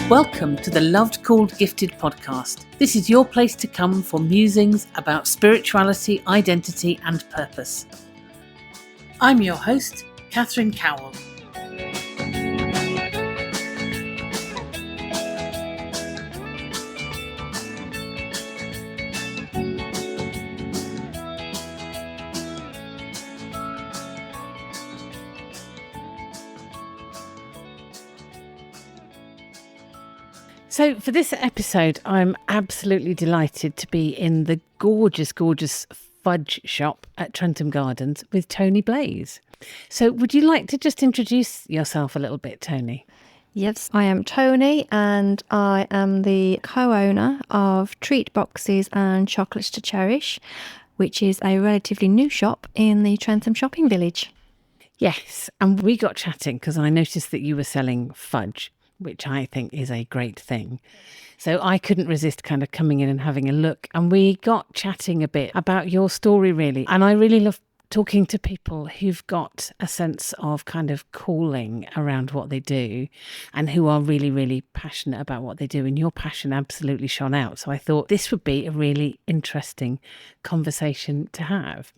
Welcome to the Loved Called Gifted podcast. This is your place to come for musings about spirituality, identity and purpose. I'm your host, Catherine Cowell. So for this episode, I'm absolutely delighted to be in the gorgeous fudge shop at Trentham Gardens with Toni Blaze. So would you like to just introduce yourself a little bit, Toni? Yes, I am Toni and I am the co-owner of Treat Boxes and Chocolates to Cherish, which is a relatively new shop in the Trentham shopping village. Yes, and we got chatting because I noticed that you were selling fudge, which I think is a great thing. So I couldn't resist kind of coming in and having a look. And we got chatting a bit about your story, really. And I really love talking to people who've got a sense of kind of calling around what they do and who are really, really passionate about what they do. And your passion absolutely shone out. So I thought this would be a really interesting conversation to have.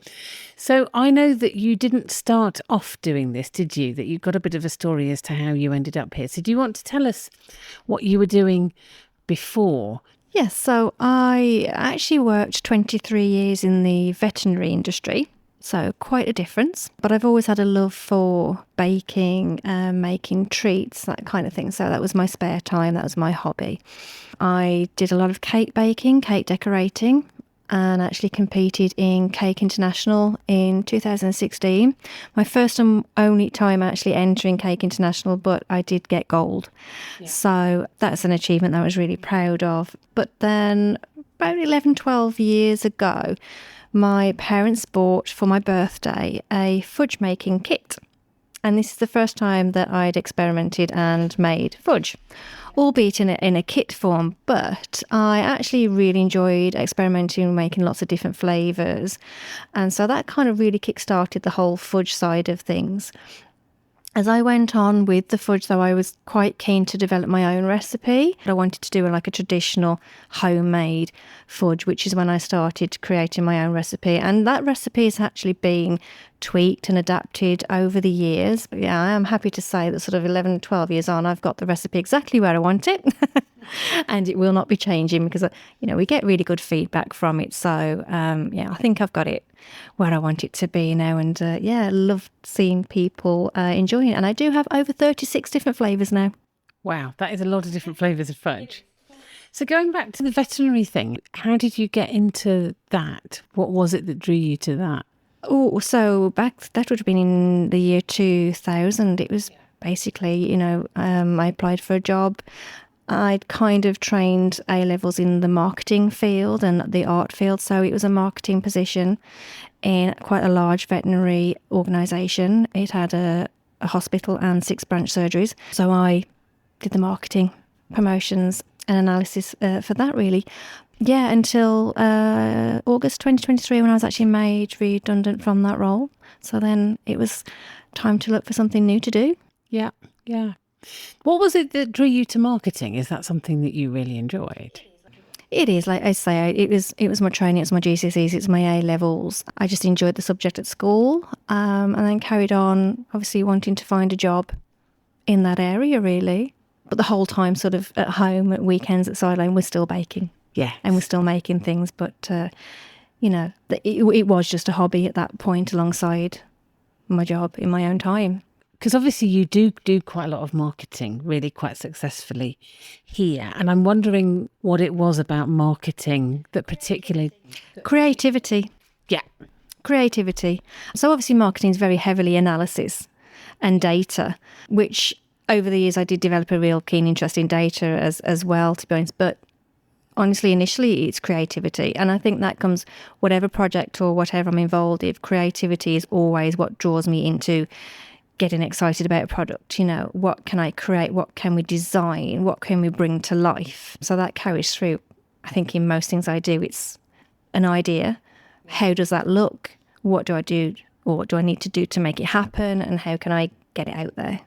So I know that you didn't start off doing this, did you? That you've got a bit of a story as to how you ended up here. So do you want to tell us what you were doing before? Yes, so I actually worked 23 years in the veterinary industry. So quite a difference, but I've always had a love for baking, making treats, that kind of thing. So that was my spare time, that was my hobby. I did a lot of cake baking, cake decorating, and actually competed in Cake International in 2016. My first and only time actually entering Cake International, but I did get gold. Yeah. So that's an achievement that I was really proud of. But then about 11, 12 years ago, my parents bought for my birthday a fudge making kit. And this is the first time that I'd experimented and made fudge, albeit in a kit form. But I actually really enjoyed experimenting and making lots of different flavours. And so that kind of really kick-started the whole fudge side of things. As I went on with the fudge, though, I was quite keen to develop my own recipe. I wanted to do like a traditional homemade fudge, which is when I started creating my own recipe. And that recipe has actually been tweaked and adapted over the years. But yeah, I am happy to say that sort of 11, 12 years on, I've got the recipe exactly where I want it. And it will not be changing because, we get really good feedback from it. So, I think I've got it where I want it to be now. And, I love seeing people enjoying it. And I do have over 36 different flavours now. Wow, that is a lot of different flavours of fudge. So going back to the veterinary thing, how did you get into that? What was it that drew you to that? Oh, so that would have been in the year 2000. It was basically, I applied for a job. I'd kind of trained A-levels in the marketing field and the art field, so it was a marketing position in quite a large veterinary organisation. It had a hospital and 6 branch surgeries, so I did the marketing, promotions and analysis for that, really. Yeah, until August 2023 when I was actually made redundant from that role. So then it was time to look for something new to do. Yeah. What was it that drew you to marketing? Is that something that you really enjoyed? It is, like I say, it was my training, it was my GCSEs, it's my A-levels. I just enjoyed the subject at school and then carried on, obviously wanting to find a job in that area, really. But the whole time sort of at home, at weekends, at sideline, we're still baking. Yeah. And we're still making things, but, it was just a hobby at that point alongside my job in my own time. Because obviously you do quite a lot of marketing really quite successfully here. And I'm wondering what it was about marketing that particularly... Creativity. Yeah. Creativity. So obviously marketing is very heavily analysis and data, which over the years I did develop a real keen interest in data as well, to be honest. But honestly, initially it's creativity. And I think that comes, whatever project or whatever I'm involved in, creativity is always what draws me into getting excited about a product. What can I create? What can we design? What can we bring to life? So that carries through. I think in most things I do, it's an idea. How does that look? What do I do, or what do I need to do to make it happen? And how can I get it out there?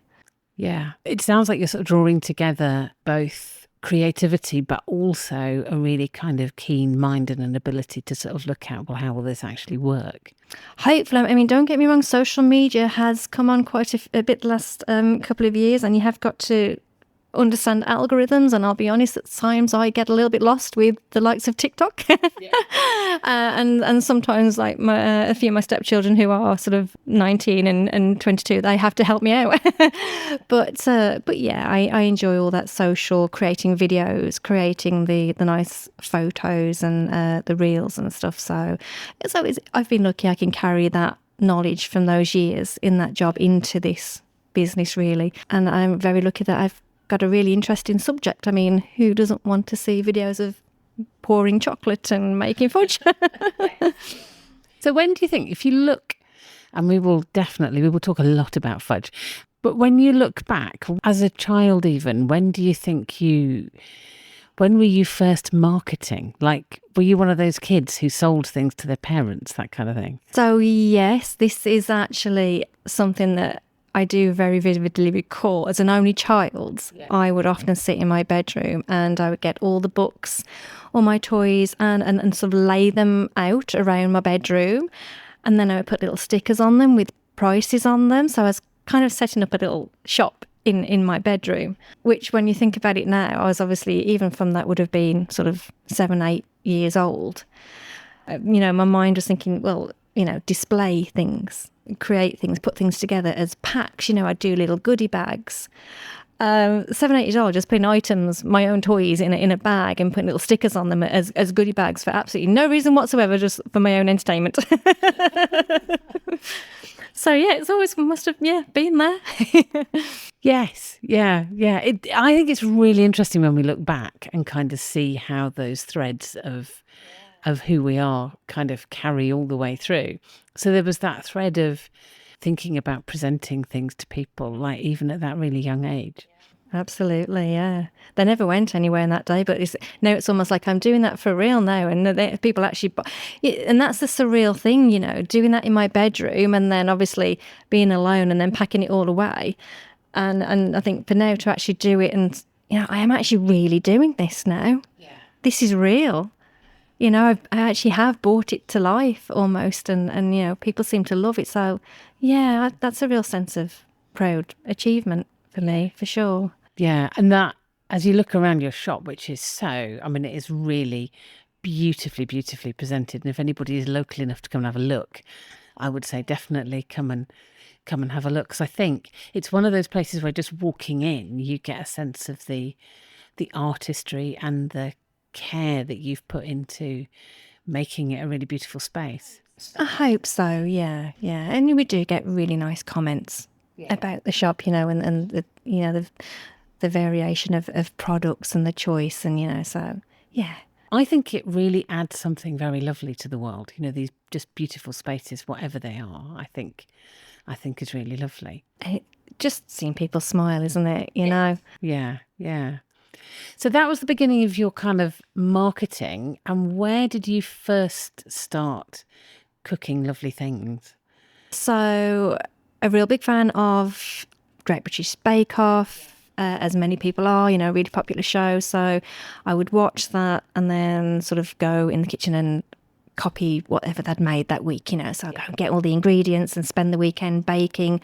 Yeah. It sounds like you're sort of drawing together both creativity, but also a really kind of keen mind and an ability to sort of look at, well, how will this actually work? Hopefully, I mean, don't get me wrong, social media has come on quite a bit the last couple of years, and you have got to understand algorithms, and I'll be honest, at times I get a little bit lost with the likes of TikTok. And sometimes, like a few of my stepchildren who are sort of 19 and 22, they have to help me out. But yeah, I enjoy all that social, creating videos, creating the nice photos and the reels and stuff. So I've been lucky I can carry that knowledge from those years in that job into this business, really. And I'm very lucky that I've got a really interesting subject. I mean, who doesn't want to see videos of pouring chocolate and making fudge? So when do you think, if you look, and we will talk a lot about fudge, but when you look back as a child, even, when were you first marketing? Like, were you one of those kids who sold things to their parents, that kind of thing? So yes, this is actually something that I do very vividly recall. As an only child, I would often sit in my bedroom and I would get all the books, all my toys, and sort of lay them out around my bedroom. And then I would put little stickers on them with prices on them. So I was kind of setting up a little shop in my bedroom, which, when you think about it now, I was obviously, even from that, would have been sort of 7, 8 years old. My mind was thinking, well, display things, create things, put things together as packs. I'd do little goodie bags. 7, 8 years old, just putting items, my own toys in a bag and putting little stickers on them as goodie bags for absolutely no reason whatsoever, just for my own entertainment. So yeah, it's always must have been there. Yes, yeah. I think it's really interesting when we look back and kind of see how those threads of who we are kind of carry all the way through. So there was that thread of thinking about presenting things to people, like even at that really young age. Absolutely, yeah. They never went anywhere in that day, but now it's almost like I'm doing that for real now. And people actually, and that's the surreal thing, doing that in my bedroom and then obviously being alone and then packing it all away. And I think for now to actually do it, and I am actually really doing this now. Yeah. This is real. I actually have brought it to life almost, and people seem to love it. So yeah, that's a real sense of proud achievement for me, for sure. Yeah, and that, as you look around your shop, which is it is really beautifully presented. And if anybody is local enough to come and have a look, I would say definitely come and have a look. Because I think it's one of those places where just walking in, you get a sense of the artistry and the care that you've put into making it a really beautiful space. I hope so, yeah. And we do get really nice comments about the shop, and the variation of products and the choice, and so yeah. I think it really adds something very lovely to the world. These just beautiful spaces, whatever they are, I think is really lovely. Just seeing people smile, isn't it? Yeah. So that was the beginning of your kind of marketing. And where did you first start cooking lovely things? So, a real big fan of Great British Bake Off, as many people are, really popular show. So I would watch that and then sort of go in the kitchen and copy whatever they'd made that week, So I'd go and get all the ingredients and spend the weekend baking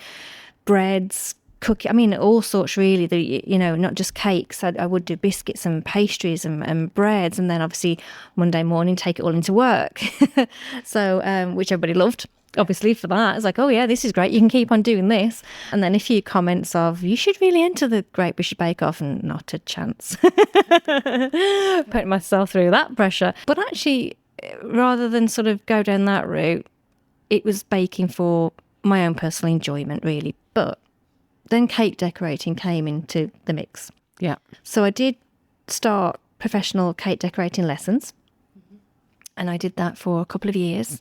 breads, cooking, all sorts really, not just cakes. I would do biscuits and pastries and breads, and then obviously Monday morning take it all into work. So, which everybody loved. Obviously, for that, it's like, oh yeah, this is great, you can keep on doing this. And then a few comments of, you should really enter the Great British Bake Off, and not a chance. Putting myself through that pressure. But actually, rather than sort of go down that route, it was baking for my own personal enjoyment, really. But then cake decorating came into the mix. Yeah. So I did start professional cake decorating lessons, and I did that for a couple of years.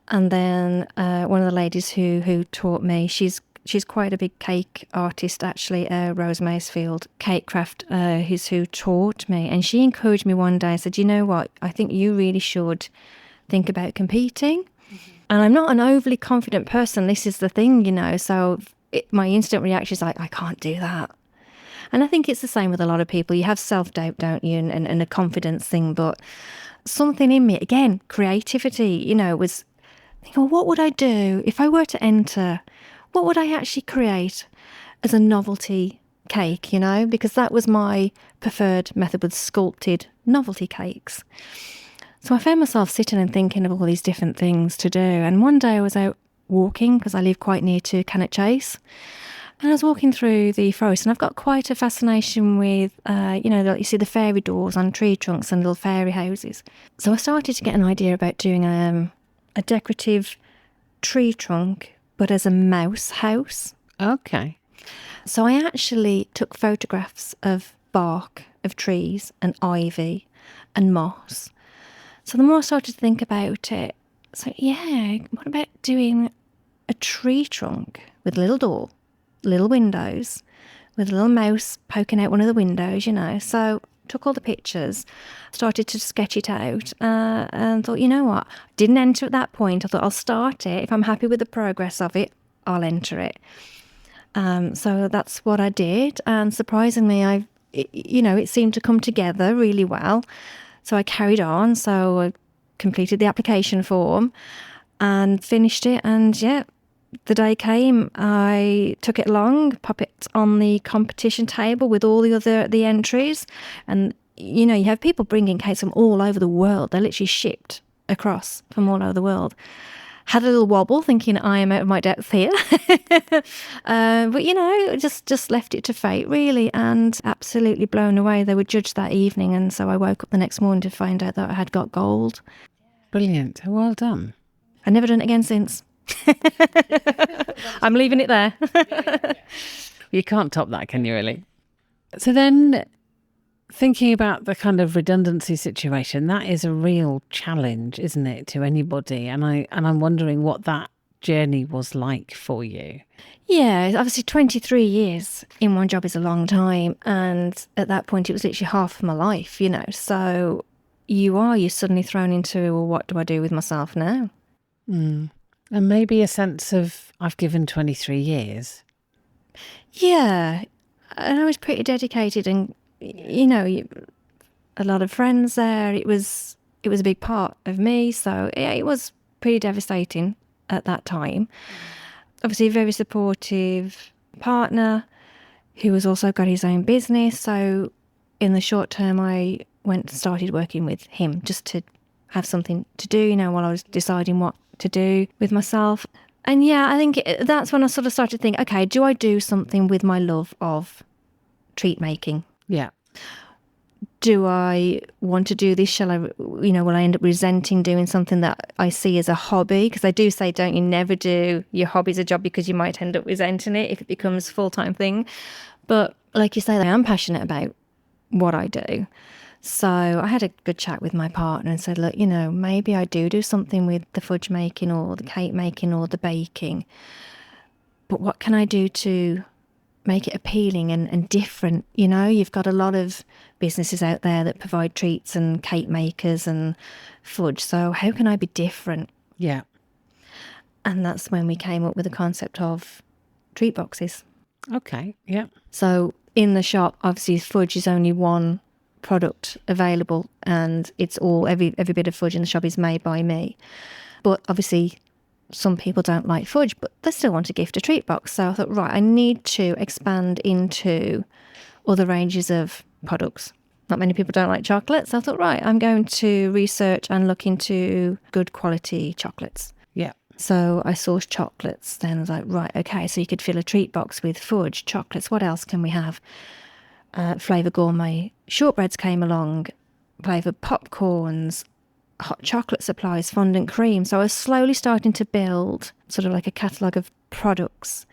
And then one of the ladies who taught me, she's quite a big cake artist, actually, Rose Masefield Cakecraft, is who taught me. And she encouraged me one day and said, you know what, I think you really should think about competing. Mm-hmm. And I'm not an overly confident person. This is the thing, so my instant reaction is like, I can't do that. And I think it's the same with a lot of people. You have self-doubt, don't you, and a confidence thing. But something in me, again, creativity, was thinking, well, what would I do if I were to enter? What would I actually create as a novelty cake, Because that was my preferred method, with sculpted novelty cakes. So I found myself sitting and thinking of all these different things to do. And one day I was out walking, because I live quite near to Cannock Chase. And I was walking through the forest, and I've got quite a fascination with, like you see the fairy doors on tree trunks and little fairy houses. So I started to get an idea about doing a decorative tree trunk, but as a mouse house. Okay. So I actually took photographs of bark of trees and ivy and moss. So the more I started to think about it, so yeah, what about doing a tree trunk with a little door, little windows, with a little mouse poking out one of the windows, So took all the pictures, started to sketch it out, and thought, you know what? Didn't enter at that point. I thought, I'll start it. If I'm happy with the progress of it, I'll enter it. So that's what I did. And surprisingly, it seemed to come together really well. So I carried on. So I completed the application form and finished it. And yeah, the day came, I took it along, pop it on the competition table with all the entries. And, you have people bringing cakes from all over the world. They're literally shipped across from all over the world. Had a little wobble, thinking I am out of my depth here. But, just left it to fate, really, and absolutely blown away. They were judged that evening, and so I woke up the next morning to find out that I had got gold. Brilliant. Well done. I've never done it again since. I'm leaving it there. You can't top that, can you, really? So then, thinking about the kind of redundancy situation, that is a real challenge, isn't it, to anybody? And I'm wondering what that journey was like for you. Yeah, obviously 23 years in one job is a long time, and at that point it was literally half of my life, So you're suddenly thrown into, well, what do I do with myself now? And maybe a sense of, I've given 23 years. Yeah, and I was pretty dedicated, and a lot of friends there. It was a big part of me, so yeah, it was pretty devastating at that time. Obviously, a very supportive partner who has also got his own business. So in the short term, I went and started working with him just to have something to do, while I was deciding what to do with myself. And yeah, I think that's when I sort of started to think, okay, do I do something with my love of treat making? Yeah. Do I want to do this? Will I end up resenting doing something that I see as a hobby? Because I do say, don't you never do your hobby as a job, because you might end up resenting it if it becomes a full-time thing. But like you say, I am passionate about what I do. So I had a good chat with my partner and said, look, maybe I do something with the fudge making or the cake making or the baking. But what can I do to make it appealing and different? You've got a lot of businesses out there that provide treats and cake makers and fudge. So how can I be different? Yeah. And that's when we came up with the concept of treat boxes. Okay. Yeah. So in the shop, obviously, fudge is only one product available, and it's all every bit of fudge in the shop is made by me. But obviously, some people don't like fudge, but they still want to gift a treat box. So I thought, right, I need to expand into other ranges of products. Not many people don't like chocolate, so I thought, right, I'm going to research and look into good quality chocolates. Yeah. So I sourced chocolates. Then I was like, right, okay, so you could fill a treat box with fudge, chocolates. What else can we have? Flavour gourmet shortbreads came along, flavoured popcorns, hot chocolate supplies, fondant cream. So I was slowly starting to build sort of like a catalogue of products.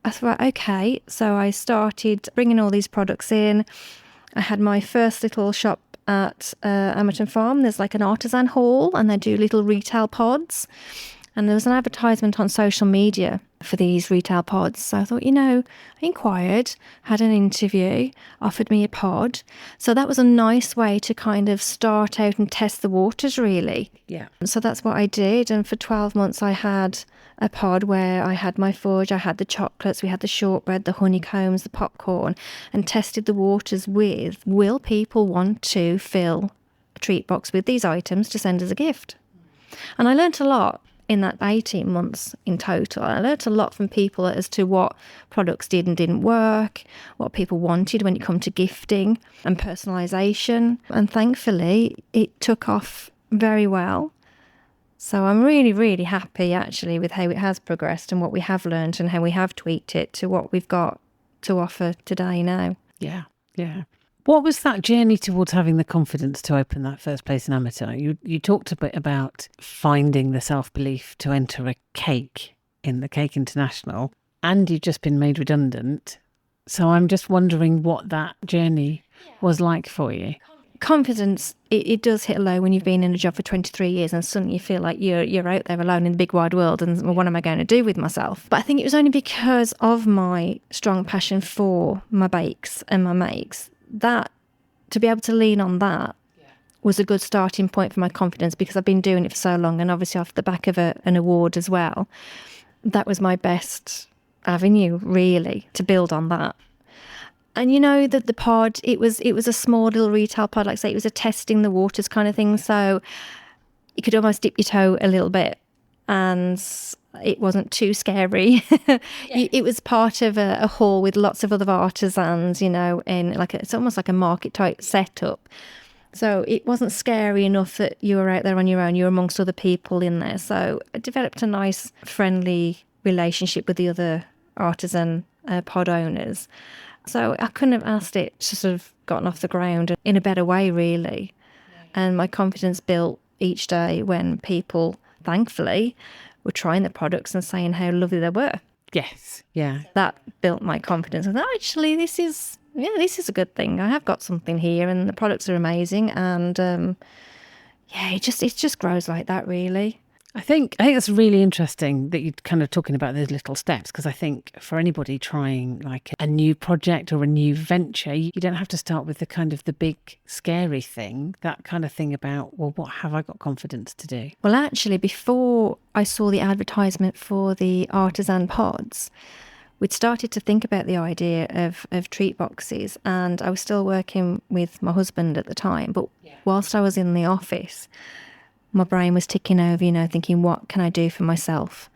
I thought, okay, so I started bringing all these products in. I had my first little shop at Amerton Farm. There's like an artisan hall, and they do little retail pods. And there was an advertisement on social media for these retail pods. So I thought, I inquired, had an interview, offered me a pod. So that was a nice way to kind of start out and test the waters, really. Yeah. So that's what I did. And for 12 months, I had a pod where I had my fudge, I had the chocolates, we had the shortbread, the honeycombs, the popcorn, and tested the waters with, will people want to fill a treat box with these items to send as a gift? And I learnt a lot in that 18 months in total. I learnt a lot from people as to what products did and didn't work, what people wanted when it come to gifting and personalisation. And thankfully, it took off very well. So I'm really, really happy actually with how it has progressed and what we have learnt and how we have tweaked it to what we've got to offer today now. Yeah, yeah. What was that journey towards having the confidence to open that first place in amateur? You talked a bit about finding the self-belief to enter a cake in the Cake International, and you've just been made redundant. So I'm just wondering what that journey was like for you. Confidence, it does hit a low when you've been in a job for 23 years and suddenly you feel like you're out there alone in the big wide world and well, what am I going to do with myself? But I think it was only because of my strong passion for my bakes and my makes that to be able to lean on that was a good starting point for my confidence, because I've been doing it for so long and obviously off the back of an award as well. That was my best avenue really to build on that. And that the pod, it was a small little retail pod, like I say, it was a testing the waters kind of thing. So you could almost dip your toe a little bit and it wasn't too scary. It was part of a hall with lots of other artisans, in it's almost like a market type setup. So it wasn't scary enough that you were out there on your own. You were amongst other people in there. So I developed a nice friendly relationship with the other artisan pod owners. So I couldn't have asked it to sort of gotten off the ground in a better way, really. And my confidence built each day when people, thankfully, were trying the products and saying how lovely they were. Yes, yeah. That built my confidence. I thought, actually, this is a good thing. I have got something here and the products are amazing. And it just grows like that, really. I think that's really interesting that you're kind of talking about those little steps, because I think for anybody trying like a new project or a new venture, you don't have to start with the big scary thing, that kind of thing about, well, what have I got confidence to do? Well, actually, before I saw the advertisement for the artisan pods, we'd started to think about the idea of treat boxes, and I was still working with my husband at the time. But whilst I was in the office, my brain was ticking over, thinking, what can I do for myself?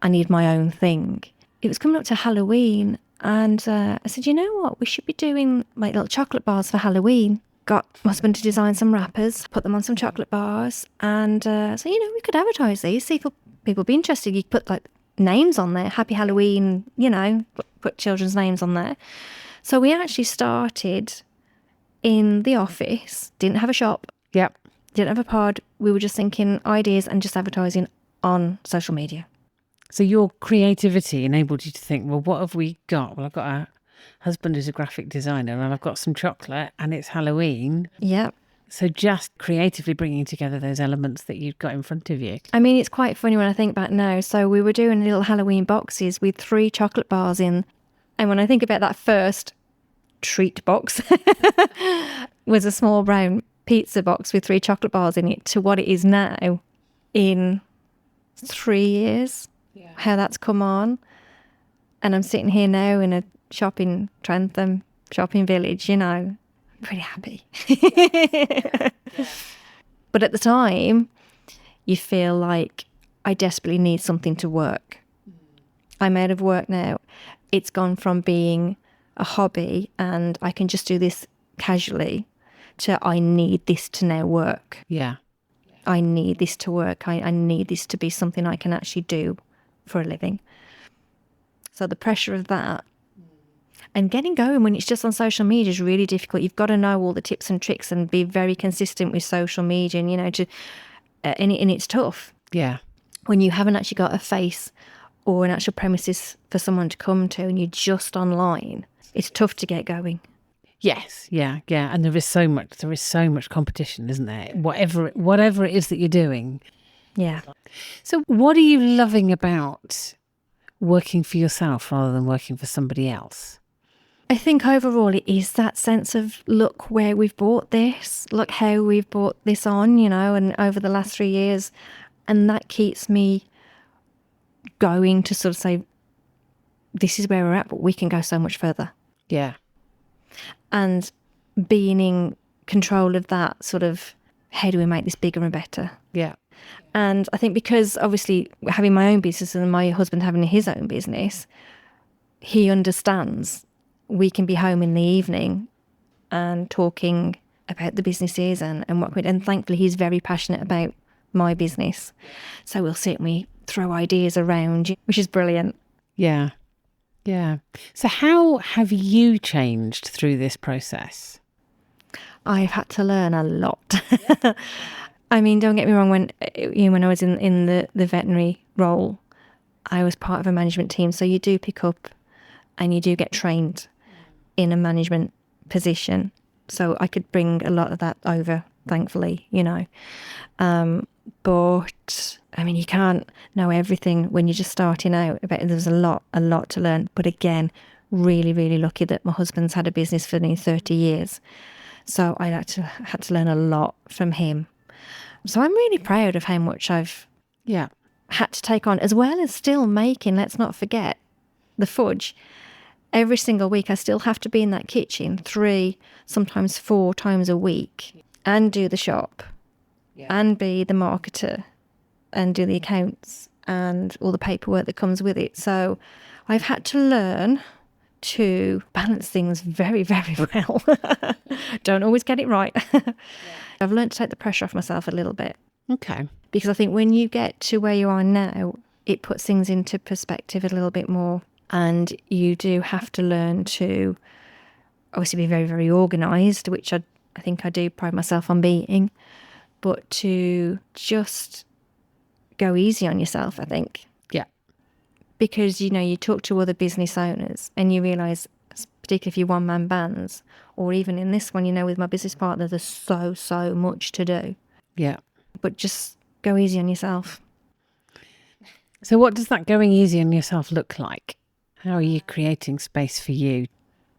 I need my own thing. It was coming up to Halloween, and I said, you know what? We should be doing like little chocolate bars for Halloween. Got my husband to design some wrappers, put them on some chocolate bars, and so, we could advertise these, see if people be interested. You could put like names on there, Happy Halloween, put children's names on there. So we actually started in the office, didn't have a shop. Yep. Didn't have a pod. We were just thinking ideas and just advertising on social media. So your creativity enabled you to think, well, what have we got? Well, I've got a husband who's a graphic designer and I've got some chocolate and it's Halloween. Yep. So just creatively bringing together those elements that you've got in front of you. I mean, it's quite funny when I think back now. So we were doing little Halloween boxes with 3 chocolate bars in. And when I think about that first treat box, was a small brown pizza box with 3 chocolate bars in it, to what it is now in 3 years, how that's come on. And I'm sitting here now in a shop in Trentham, shopping village, pretty happy. But at the time, you feel like I desperately need something to work. I'm out of work now. It's gone from being a hobby and I can just do this casually to I need this to now work. Yeah. I need this to work. I need this to be something I can actually do for a living. So the pressure of that and getting going when it's just on social media is really difficult. You've got to know all the tips and tricks and be very consistent with social media, and and it's tough. Yeah. When you haven't actually got a face or an actual premises for someone to come to and you're just online, it's tough to get going. Yes, yeah, and there is so much competition, isn't there? Whatever it is that you're doing, Yeah. So what are you loving about working for yourself rather than working for somebody else? I think overall it is that sense of look where we've brought this, look how we've brought this on, and over the last 3 years. And that keeps me going to sort of say, this is where we're at, but we can go so much further. Yeah. And being in control of that sort of, how do we make this bigger and better? Yeah. And I think because obviously having my own business and my husband having his own business, he understands we can be home in the evening and talking about the businesses and what we, and thankfully he's very passionate about my business. So we'll sit and we throw ideas around, which is brilliant. Yeah. Yeah. So how have you changed through this process? I've had to learn a lot. I mean, don't get me wrong, when I was in the veterinary role, I was part of a management team. So you do pick up and you do get trained in a management position. So I could bring a lot of that over, thankfully, But I mean, you can't know everything when you're just starting out. There's a lot to learn. But again, really, really lucky that my husband's had a business for nearly 30 years. So I had to learn a lot from him. So I'm really proud of how much I've had to take on, as well as still making, let's not forget, the fudge. Every single week I still have to be in that kitchen 3, sometimes 4 times a week and do the shop and be the marketer and do the accounts and all the paperwork that comes with it. So I've had to learn to balance things very, very well. Don't always get it right. I've learned to take the pressure off myself a little bit. Okay. Because I think when you get to where you are now, it puts things into perspective a little bit more. And you do have to learn to obviously be very, very organised, which I think I do pride myself on being, but to just go easy on yourself, I think. Yeah. Because, you talk to other business owners and you realise, particularly if you're one-man bands, or even in this one, with my business partner, there's so much to do. Yeah. But just go easy on yourself. So what does that going easy on yourself look like? How are you creating space for you?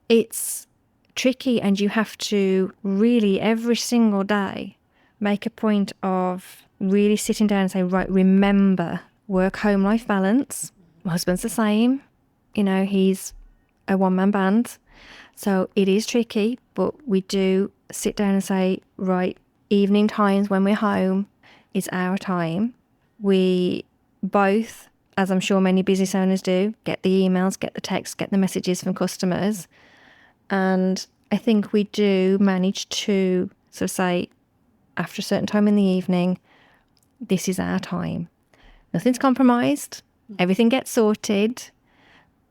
It's tricky, and you have to really every single day make a point of really sitting down and say, right, remember work-home life balance. My husband's the same. He's a one-man band. So it is tricky, but we do sit down and say, right, evening times when we're home is our time. We both, as I'm sure many business owners do, get the emails, get the texts, get the messages from customers. And I think we do manage to sort of say, after a certain time in the evening, this is our time. Nothing's compromised. Everything gets sorted.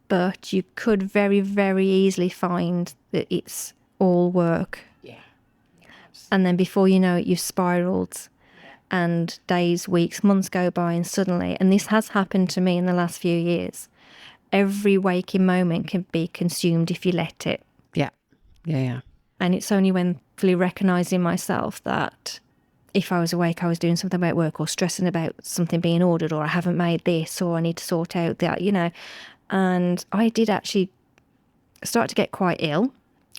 But you could very, very easily find that it's all work. Yeah. And then before you know it, you've spiraled. And days, weeks, months go by, and suddenly, and this has happened to me in the last few years, every waking moment can be consumed if you let it. Yeah. Yeah. And it's only when fully recognising myself that if I was awake, I was doing something about work or stressing about something being ordered, or I haven't made this, or I need to sort out that, And I did actually start to get quite ill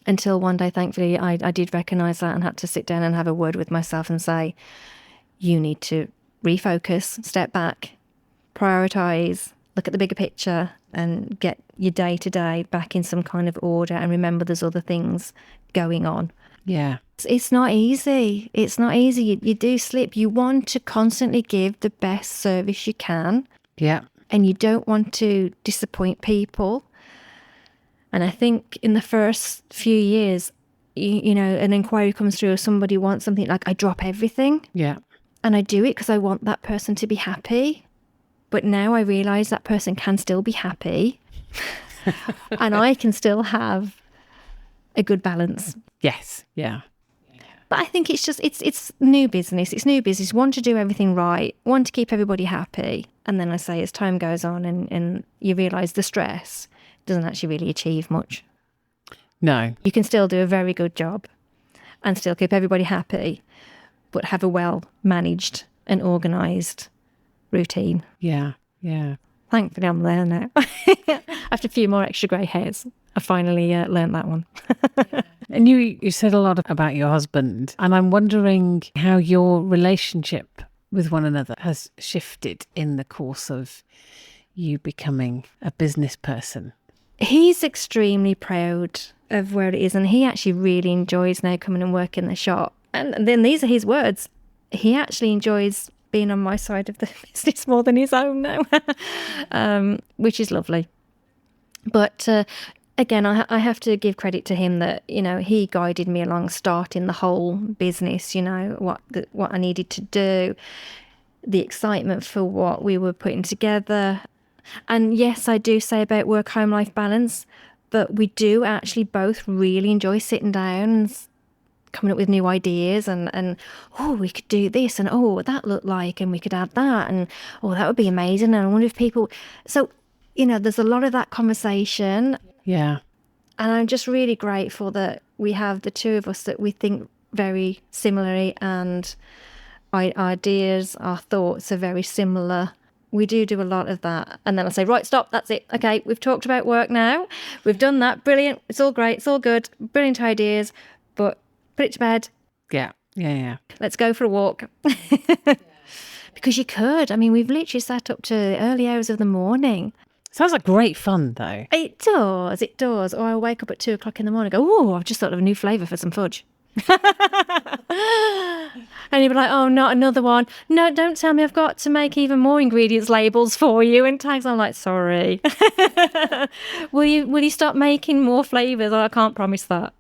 until one day, thankfully, I did recognise that and had to sit down and have a word with myself and say, you need to refocus, step back, prioritise, look at the bigger picture and get your day-to-day back in some kind of order, and remember there's other things going on. Yeah. It's not easy. It's not easy. You do slip. You want to constantly give the best service you can. Yeah. And you don't want to disappoint people. And I think in the first few years, an inquiry comes through or somebody wants something, like I drop everything. Yeah. And I do it because I want that person to be happy. But now I realise that person can still be happy and I can still have a good balance. Yes. Yeah. But I think it's just, it's new business. It's new business. Want to do everything right. Want to keep everybody happy. And then I say as time goes on and you realise the stress doesn't actually really achieve much. No. You can still do a very good job and still keep everybody happy, but have a well-managed and organised routine. Yeah, yeah. Thankfully, I'm there now. After a few more extra grey hairs, I finally learned that one. And you said a lot about your husband, and I'm wondering how your relationship with one another has shifted in the course of you becoming a business person. He's extremely proud of where it is, and he actually really enjoys now coming and working in the shop. And then these are his words. He actually enjoys being on my side of the business more than his own now, which is lovely. But again, I have to give credit to him that, you know, he guided me along starting the whole business, you know, what I needed to do, the excitement for what we were putting together. And yes, I do say about work-home life balance, but we do actually both really enjoy sitting down and coming up with new ideas and oh, we could do this, and oh, what that looked like, and we could add that, and oh, that would be amazing, and I wonder if people... So, you know, there's a lot of that conversation. Yeah. And I'm just really grateful that we have the two of us that we think very similarly, and our ideas, our thoughts are very similar. We do a lot of that. And then I say, right, stop, that's it. Okay, we've talked about work now. We've done that. Brilliant. It's all great. It's all good. Brilliant ideas. But put it to bed. Yeah. Yeah. Yeah. Let's go for a walk. Because you could. I mean, we've literally sat up to early hours of the morning. Sounds like great fun, though. It does. It does. Or I'll wake up at 2 o'clock in the morning and go, oh, I've just thought of a new flavour for some fudge. And you'd be like, oh, not another one. No, don't tell me I've got to make even more ingredients labels for you and tags. I'm like, sorry. Will you stop making more flavours? Oh, I can't promise that.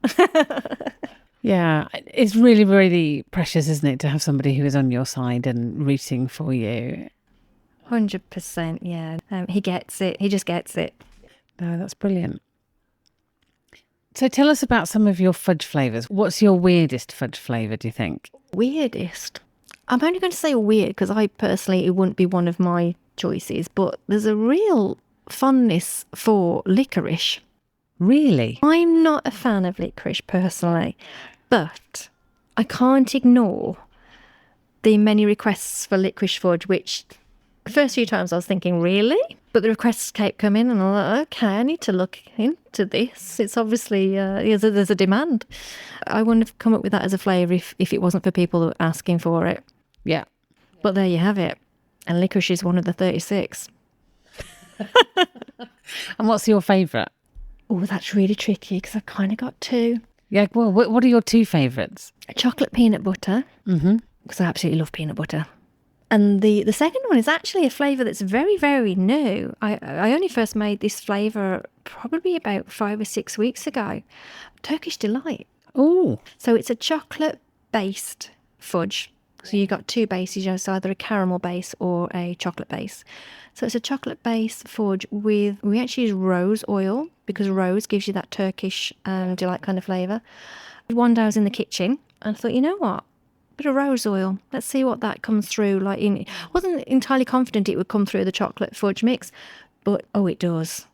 Yeah, it's really, really precious, isn't it, to have somebody who is on your side and rooting for you. 100%, yeah. He gets it. He just gets it. No, that's brilliant. So tell us about some of your fudge flavours. What's your weirdest fudge flavour, do you think? Weirdest? I'm only going to say weird because I personally, it wouldn't be one of my choices, but there's a real fondness for licorice. Really? I'm not a fan of licorice personally, but I can't ignore the many requests for licorice fudge, which the first few times I was thinking, really? But the requests kept coming and I'm like, okay, I need to look into this. It's obviously, there's a demand. I wouldn't have come up with that as a flavour if it wasn't for people asking for it. Yeah. But there you have it. And licorice is one of the 36. And what's your favourite? Oh, that's really tricky because I've kind of got two. Yeah, well, what are your two favourites? Chocolate peanut butter, because I absolutely love peanut butter. And the second one is actually a flavour that's very, very new. I only first made this flavour probably about 5 or 6 weeks ago. Turkish Delight. Oh. So it's a chocolate-based fudge. So you've got two bases, you know, so either a caramel base or a chocolate base. So it's a chocolate-based fudge with, we actually use rose oil because rose gives you that Turkish delight kind of flavour. One day I was in the kitchen and I thought, you know what? Bit of rose oil. Let's see what that comes through. Wasn't entirely confident it would come through the chocolate fudge mix, but oh, it does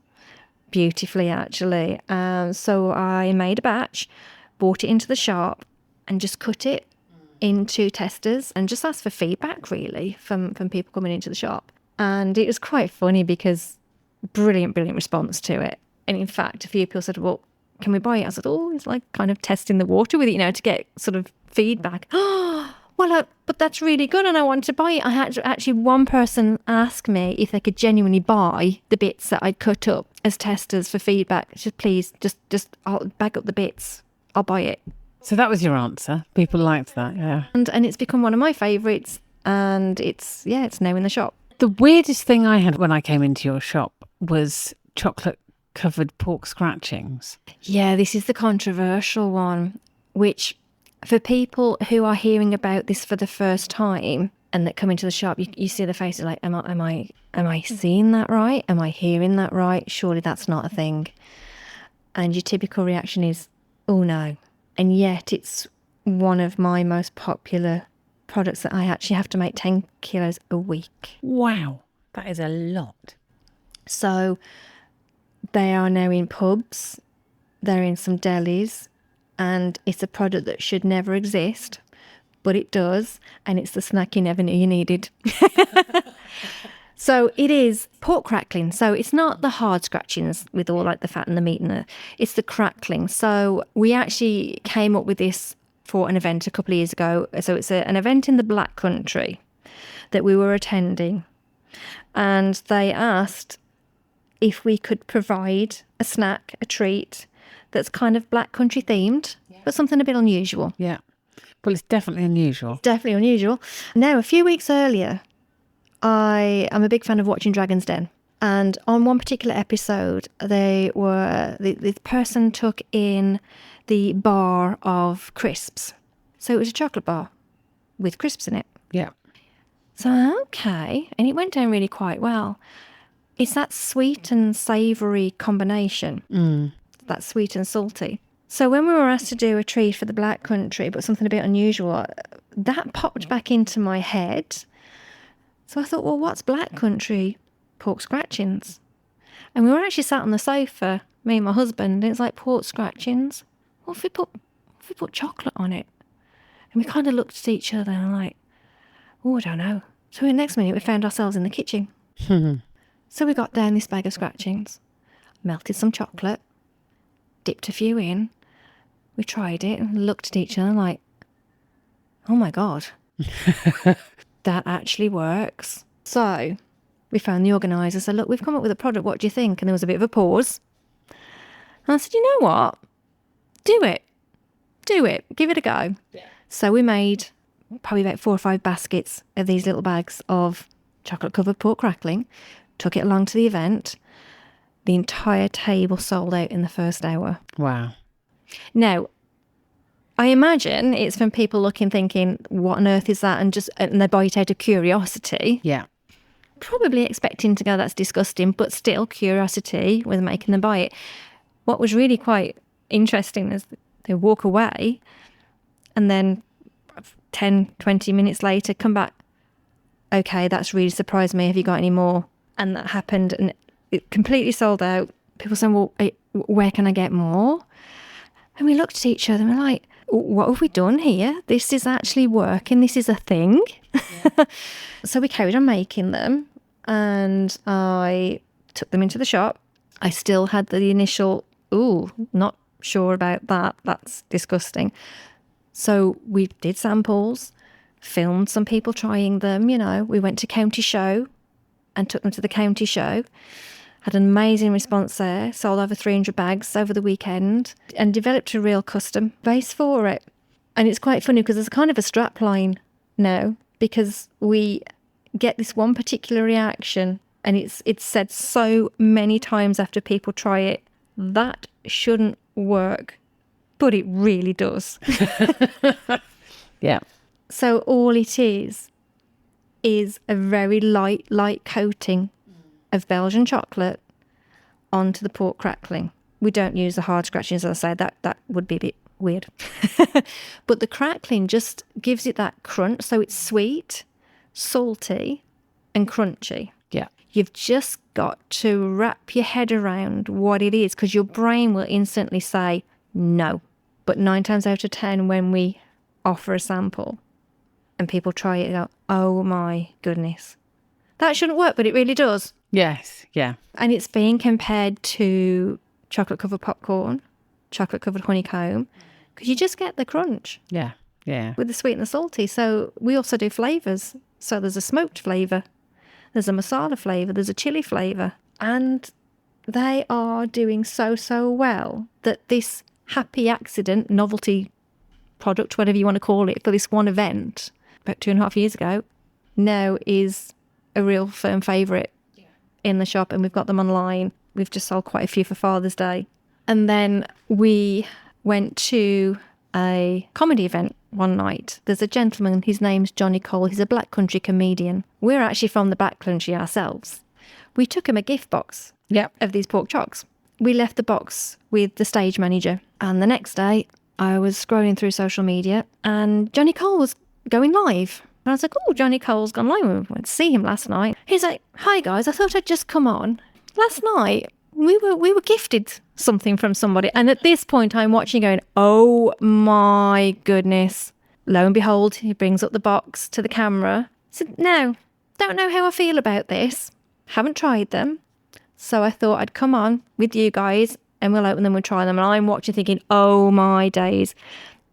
beautifully actually. So I made a batch, brought it into the shop, and just cut it into testers and just asked for feedback really from people coming into the shop. And it was quite funny because brilliant response to it. And in fact, a few people said, well, can we buy it? I said, oh, it's like kind of testing the water with it, you know, to get sort of feedback. Oh, well, but that's really good and I want to buy it. I had actually one person ask me if they could genuinely buy the bits that I'd cut up as testers for feedback. Just please, just I'll bag up the bits. I'll buy it. So that was your answer. People liked that, yeah. And it's become one of my favourites and it's now in the shop. The weirdest thing I had when I came into your shop was chocolate-covered pork scratchings. Yeah, this is the controversial one, which for people who are hearing about this for the first time and that come into the shop, you see the faces like, am I seeing that right? Am I hearing that right? Surely that's not a thing. And your typical reaction is, oh no. And yet it's one of my most popular products that I actually have to make 10 kilos a week. Wow, that is a lot. So they are now in pubs, they're in some delis, and it's a product that should never exist, but it does, and it's the snack you never knew you needed. So it is pork crackling. So it's not the hard scratchings with all like the fat and the meat it's the crackling. So we actually came up with this for an event a couple of years ago. So it's an event in the Black Country that we were attending. And they asked if we could provide a snack, a treat that's kind of Black Country themed, but something a bit unusual. Yeah. Well, it's definitely unusual. Definitely unusual. Now, a few weeks earlier, I am a big fan of watching Dragon's Den. And on one particular episode, the person took in the bar of crisps. So it was a chocolate bar with crisps in it. Yeah. So, okay. And it went down really quite well. It's that sweet and savoury combination. That sweet and salty. So when we were asked to do a treat for the Black Country, but something a bit unusual, that popped back into my head. So I thought, well, what's Black Country? Pork scratchings. And we were actually sat on the sofa, me and my husband, and it's like, pork scratchings? What if we put chocolate on it? And we kind of looked at each other and like, oh, I don't know. So the next minute we found ourselves in the kitchen. So we got down this bag of scratchings, melted some chocolate, dipped a few in. We tried it and looked at each other like, oh my God, that actually works. So we phoned the organiser, said, look, we've come up with a product, what do you think? And there was a bit of a pause. And I said, you know what? Do it, give it a go. Yeah. So we made probably about 4 or 5 baskets of these little bags of chocolate covered pork crackling, took it along to the event. The entire table sold out in the first hour. Wow. Now, I imagine it's from people looking, thinking, what on earth is that? And they buy it out of curiosity. Yeah. Probably expecting to go, that's disgusting, but still curiosity was making them buy it. What was really quite interesting is they walk away and then 10, 20 minutes later come back, okay, that's really surprised me. Have you got any more? And that happened and it completely sold out. People saying, well, where can I get more? And we looked at each other and we're like, what have we done here? This is actually working. This is a thing. Yeah. So we carried on making them and I took them into the shop. I still had the initial, not sure about that. That's disgusting. So we did samples, filmed some people trying them, We went to county show and took them to the county show. Had an amazing response there, sold over 300 bags over the weekend and developed a real custom base for it. And it's quite funny because there's kind of a strap line now because we get this one particular reaction and it's said so many times after people try it, that shouldn't work, but it really does. Yeah. So all it is a very light coating of Belgian chocolate onto the pork crackling. We don't use the hard scratchings, as I say, that would be a bit weird. But the crackling just gives it that crunch, so it's sweet, salty and crunchy. Yeah. You've just got to wrap your head around what it is because your brain will instantly say no. But 9 times out of 10 when we offer a sample and people try it, they go, oh my goodness. That shouldn't work, but it really does. Yes, yeah. And it's being compared to chocolate-covered popcorn, chocolate-covered honeycomb, because you just get the crunch. Yeah, yeah. With the sweet and the salty. So we also do flavours. So there's a smoked flavour, there's a masala flavour, there's a chilli flavour. And they are doing so well that this happy accident, novelty product, whatever you want to call it, for this one event, about 2.5 years ago, now is a real firm favourite in the shop, and we've got them online. We've just sold quite a few for Father's Day. And then we went to a comedy event one night. There's a gentleman, his name's Johnny Cowell. He's a Black Country comedian. We're actually from the Black Country ourselves. We took him a gift box of these pork chocs. We left the box with the stage manager. And the next day, I was scrolling through social media and Johnny Cowell was going live. And I was like, oh, Johnny Cowell's gone live. We went to see him last night. He's like, hi guys, I thought I'd just come on. Last night, we were gifted something from somebody. And at this point, I'm watching going, oh my goodness. Lo and behold, he brings up the box to the camera. I said, no, don't know how I feel about this. Haven't tried them. So I thought I'd come on with you guys and we'll open them and try them. And I'm watching thinking, oh my days,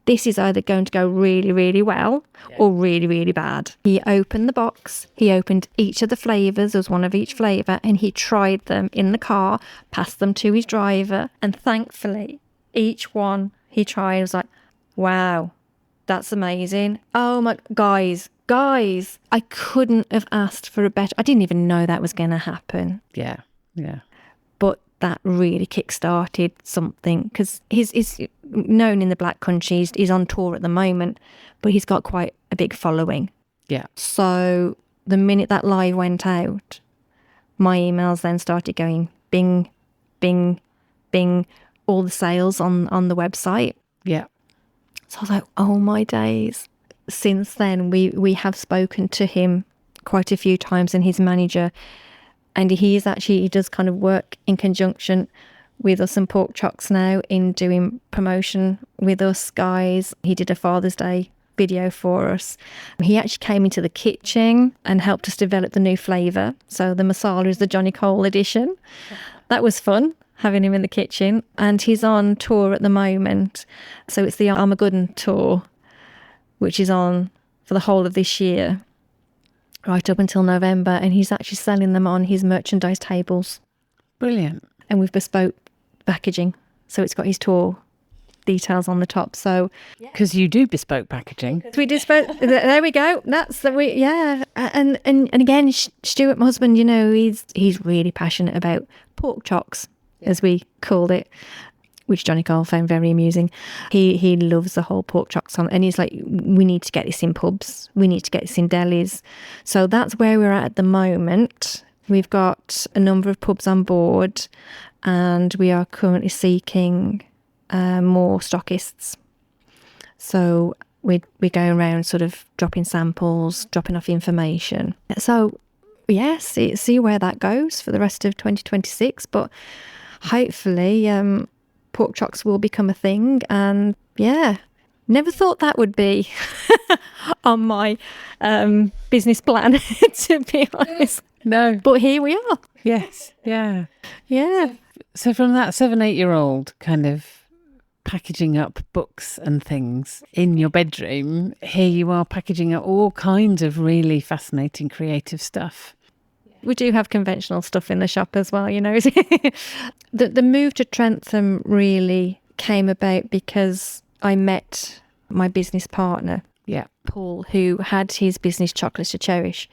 this is either going to go really, really well or really, really bad. He opened the box. He opened each of the flavours. There was one of each flavour. And he tried them in the car, passed them to his driver. And thankfully, each one he tried was like, wow, that's amazing. Oh my, guys, I couldn't have asked for a better. I didn't even know that was going to happen. Yeah. But that really kick-started something, because he's known in the Black Country. He's on tour at the moment, but he's got quite a big following. Yeah. So the minute that live went out, my emails then started going bing, bing, bing, all the sales on the website. Yeah. So I was like, oh my days. Since then, we have spoken to him quite a few times, and his manager, and he does kind of work in conjunction with us and Pork Chocks now in doing promotion with us guys. He did a Father's Day video for us. He actually came into the kitchen and helped us develop the new flavour. So the masala is the Johnny Cole edition. That was fun, having him in the kitchen. And he's on tour at the moment. So it's the Armageddon tour, which is on for the whole of this year, right up until November. And he's actually selling them on his merchandise tables. Brilliant. And we've bespoke packaging. So it's got his tour details on the top. So because you do bespoke packaging. we bespoke. There we go. That's the we. Yeah. And again, Stuart, my husband, you know, he's really passionate about pork chocks, as we called it, which Johnny Cole found very amusing. He loves the whole pork chocks on, and he's like, we need to get this in pubs. We need to get this in delis. So that's where we're at the moment. We've got a number of pubs on board, and we are currently seeking more stockists. So we're going around sort of dropping samples, dropping off information. So yes, see where that goes for the rest of 2026. But hopefully pork chocks will become a thing. And yeah, never thought that would be on my business plan, to be honest. No. But here we are. Yes. Yeah. Yeah. So from that 7-8-year-old kind of packaging up books and things in your bedroom, here you are packaging up all kinds of really fascinating creative stuff. We do have conventional stuff in the shop as well, you know. The move to Trentham really came about because I met my business partner, Paul, who had his business Chocolates to Cherish.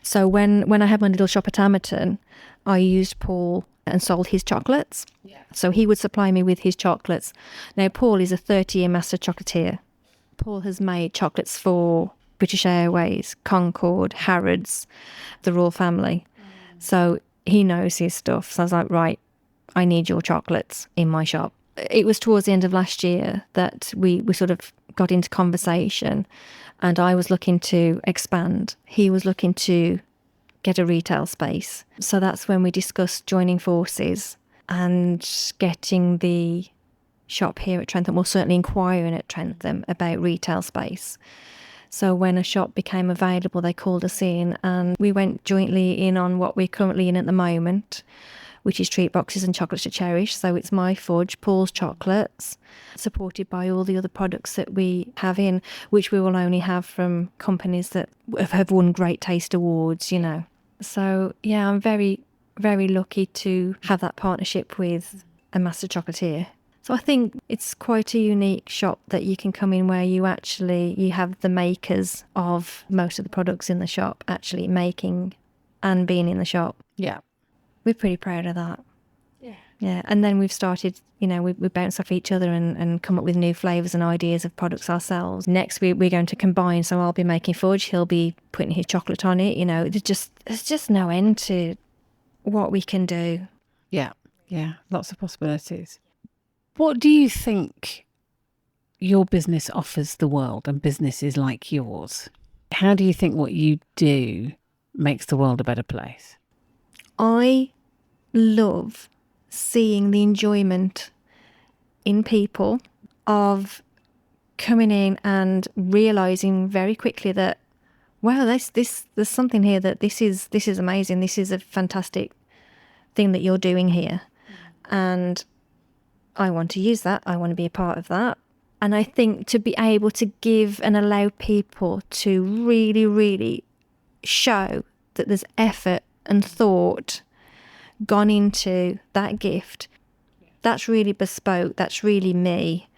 So when I had my little shop at Amerton, I used Paul and sold his chocolates. So he would supply me with his chocolates. Now, Paul is a 30-year master chocolatier. Paul has made chocolates for British Airways, Concorde, Harrods, the royal family. So he knows his stuff. So I was like, right, I need your chocolates in my shop. It was towards the end of last year that we sort of got into conversation, and I was looking to expand. He was looking to get a retail space. So that's when we discussed joining forces and getting the shop here at Trentham, or certainly inquiring at Trentham about retail space. So when a shop became available, they called us in, and we went jointly in on what we're currently in at the moment, which is treat boxes and chocolates to cherish. So it's my fudge, Paul's chocolates, supported by all the other products that we have in, which we will only have from companies that have won Great Taste Awards, you know. So yeah, I'm very, very lucky to have that partnership with a master chocolatier. So I think it's quite a unique shop that you can come in where you have the makers of most of the products in the shop actually making and being in the shop. Yeah. We're pretty proud of that. Yeah. And then we've started, you know, we bounce off each other and come up with new flavours and ideas of products ourselves. Next, we're going to combine. So I'll be making fudge. He'll be putting his chocolate on it. You know, there's just no end to what we can do. Yeah. Yeah. Lots of possibilities. What do you think your business offers the world and businesses like yours? How do you think what you do makes the world a better place? I love seeing the enjoyment in people of coming in and realising very quickly that wow, there's something here that this is amazing. This is a fantastic thing that you're doing here. And I want to use that. I want to be a part of that. And I think to be able to give and allow people to really, really show that there's effort and thought gone into that gift, that's really bespoke. That's really me.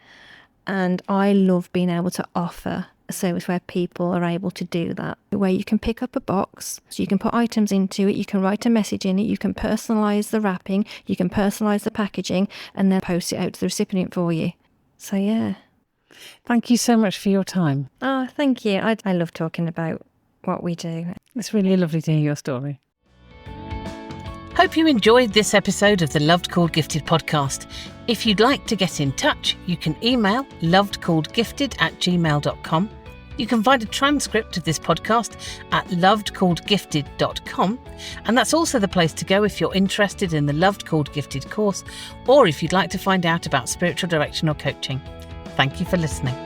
And I love being able to offer a service where people are able to do that, where you can pick up a box, so you can put items into it, you can write a message in it, you can personalise the wrapping, you can personalise the packaging, and then post it out to the recipient for you. So yeah. Thank you so much for your time. Oh, thank you. I love talking about what we do. It's really lovely to hear your story. Hope you enjoyed this episode of the Loved Called Gifted podcast. If you'd like to get in touch, you can email lovedcalledgifted@gmail.com. You can find a transcript of this podcast at lovedcalledgifted.com, and that's also the place to go if you're interested in the Loved Called Gifted course, or if you'd like to find out about spiritual direction or coaching. Thank you for listening.